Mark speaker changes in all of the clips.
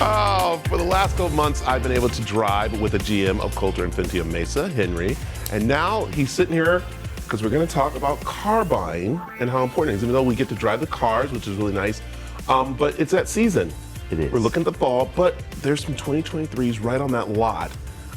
Speaker 1: Oh, for the last couple months, I've been able to drive with a GM of Coulter Infiniti of Mesa, Henry. And now he's sitting here because we're going to talk about car buying and how important it is, even though we get to drive the cars, which is really nice. But it's that season.
Speaker 2: It is.
Speaker 1: We're looking at the fall, but there's some 2023s right on that lot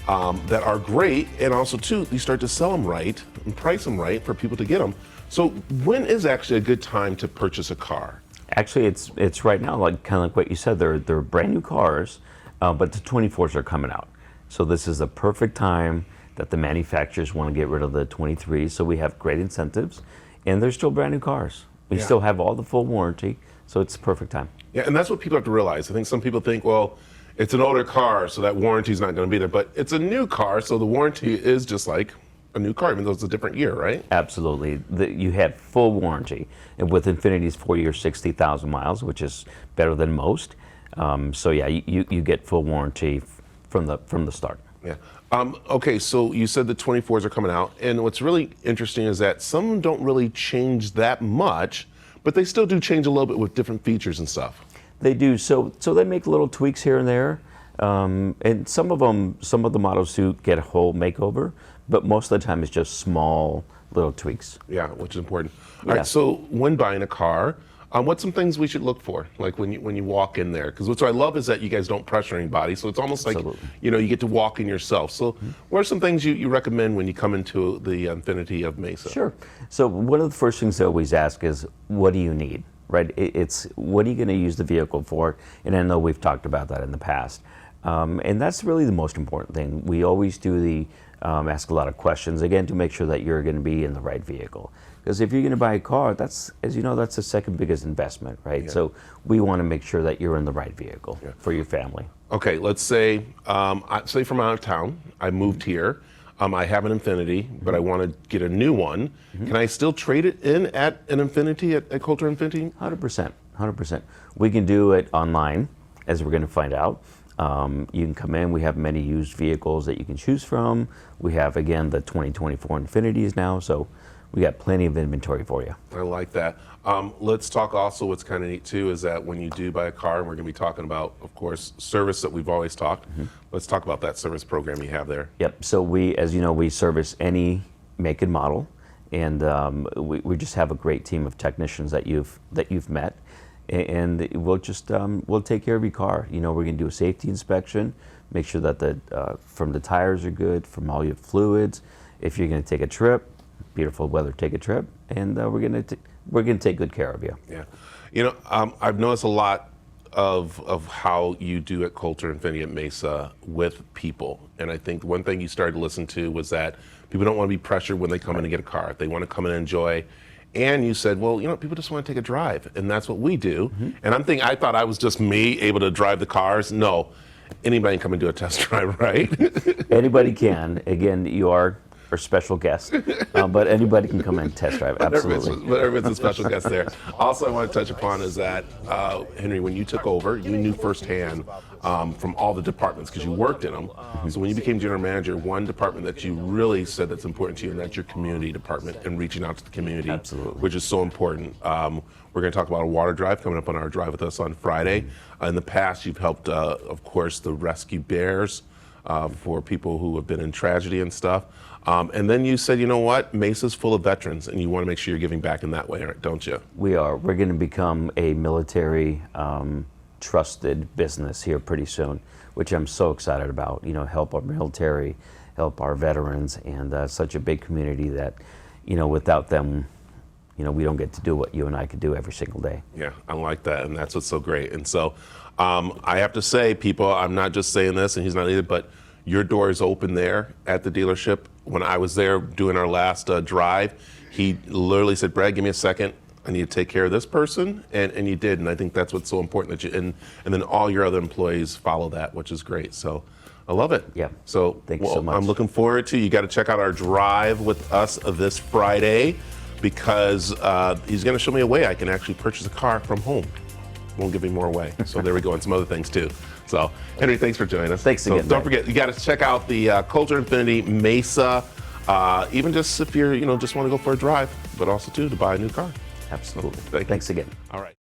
Speaker 1: that are great. And also, too, you start to sell them right and price them right for people to get them. So when is actually a good time to purchase a car?
Speaker 2: Actually, it's right now, kind of like what you said. They're brand new cars, but the 24s are coming out. So this is the perfect time that the manufacturers want to get rid of the 23s. So we have great incentives, and they're still brand new cars. We still have all the full warranty, so it's the perfect time.
Speaker 1: Yeah, and that's what people have to realize. I think some people think, well, it's an older car, so that warranty is not going to be there. But it's a new car, so the warranty is just like a new car, even though it's a different year, right?
Speaker 2: Absolutely. You have full warranty. And with Infiniti's 4-year, 60,000 miles, which is better than most. So yeah, you get full warranty from the start.
Speaker 1: Yeah. Okay, so you said the 24s are coming out, and what's really interesting is that some don't really change that much, but they still do change a little bit with different features and stuff.
Speaker 2: They do. So they make little tweaks here and there, and some of the models do get a whole makeover, but most of the time it's just small little tweaks.
Speaker 1: Yeah, which is important. All right, so when buying a car, what's some things we should look for, like when you walk in there? Because what I love is that you guys don't pressure anybody, so it's almost like you get to walk in yourself. So what are some things you recommend when you come into the Infiniti of Mesa?
Speaker 2: Sure. So one of the first things I always ask is, what do you need? Right? It's what are you going to use the vehicle for? And I know we've talked about that in the past. And that's really the most important thing. We always do ask a lot of questions, again, to make sure that you're going to be in the right vehicle. Because if you're going to buy a car, that's, as you know, that's the second biggest investment, right? Yeah. So we want to make sure that you're in the right vehicle for your family.
Speaker 1: Okay, let's say, say from out of town, I moved here. I have an Infiniti, but I want to get a new one. Can I still trade it in at an Infiniti, at Coulter Infiniti?
Speaker 2: 100%, 100%. We can do it online, as we're going to find out. You can come in. We have many used vehicles that you can choose from. We have, again, the 2024 Infinitis now, so we got plenty of inventory for you.
Speaker 1: I like that. Let's talk also, what's kind of neat too is that when you do buy a car, and we're going to be talking about, of course, service that we've always talked. Let's talk about that service program you have there.
Speaker 2: Yep. So we, as you know, we service any make and model, and we just have a great team of technicians that you've met, and we'll just we'll take care of your car. We're going to do a safety inspection, make sure that from the tires are good, from all your fluids. If you're going to take a trip, beautiful weather, take a trip, and we're gonna take good care of you.
Speaker 1: Yeah, I've noticed a lot of how you do at Coulter Infiniti at Mesa with people, and I think one thing you started to listen to was that people don't want to be pressured when they come in to get a car. They want to come in and enjoy. And you said, well, people just want to take a drive, and that's what we do. And I thought I was just me able to drive the cars. No, anybody can come and do a test drive, right?
Speaker 2: Anybody can. Again, you are or special guest, but anybody can come and test drive. Absolutely.
Speaker 1: But everyone's a special guest there. Also, I want to touch upon is that, Henry, when you took over, you knew firsthand from all the departments because you worked in them. So when you became general manager, one department that you really said that's important to you, and that's your community department and reaching out to the community, which is so important. We're going to talk about a water drive coming up on our Drive with Us on Friday. In the past, you've helped, of course, the rescue bears for people who have been in tragedy and stuff. And then you said, you know what, Mesa's full of veterans, and you want to make sure you're giving back in that way, don't you?
Speaker 2: We are. We're going to become a military trusted business here pretty soon, which I'm so excited about. Help our military, help our veterans, and such a big community that, without them, we don't get to do what you and I could do every single day.
Speaker 1: Yeah, I like that, and that's what's so great. And so I have to say, people, I'm not just saying this, and he's not either, but your door is open there at the dealership. When I was there doing our last drive, he literally said, Brad, give me a second. I need to take care of this person, and you did. And I think that's what's so important, that and then all your other employees follow that, which is great. So I love it.
Speaker 2: Yeah.
Speaker 1: So
Speaker 2: thank you so much.
Speaker 1: I'm looking forward to, you got to check out our Drive with Us this Friday, because he's going to show me a way I can actually purchase a car from home. Won't give me more away. So there we go, and some other things too. So Henry, thanks for joining us.
Speaker 2: Thanks again.
Speaker 1: Don't forget, you got to check out the Coulter Infiniti Mesa. Even just if you're, just want to go for a drive, but also too to buy a new car.
Speaker 2: Absolutely. Thanks again.
Speaker 1: All right.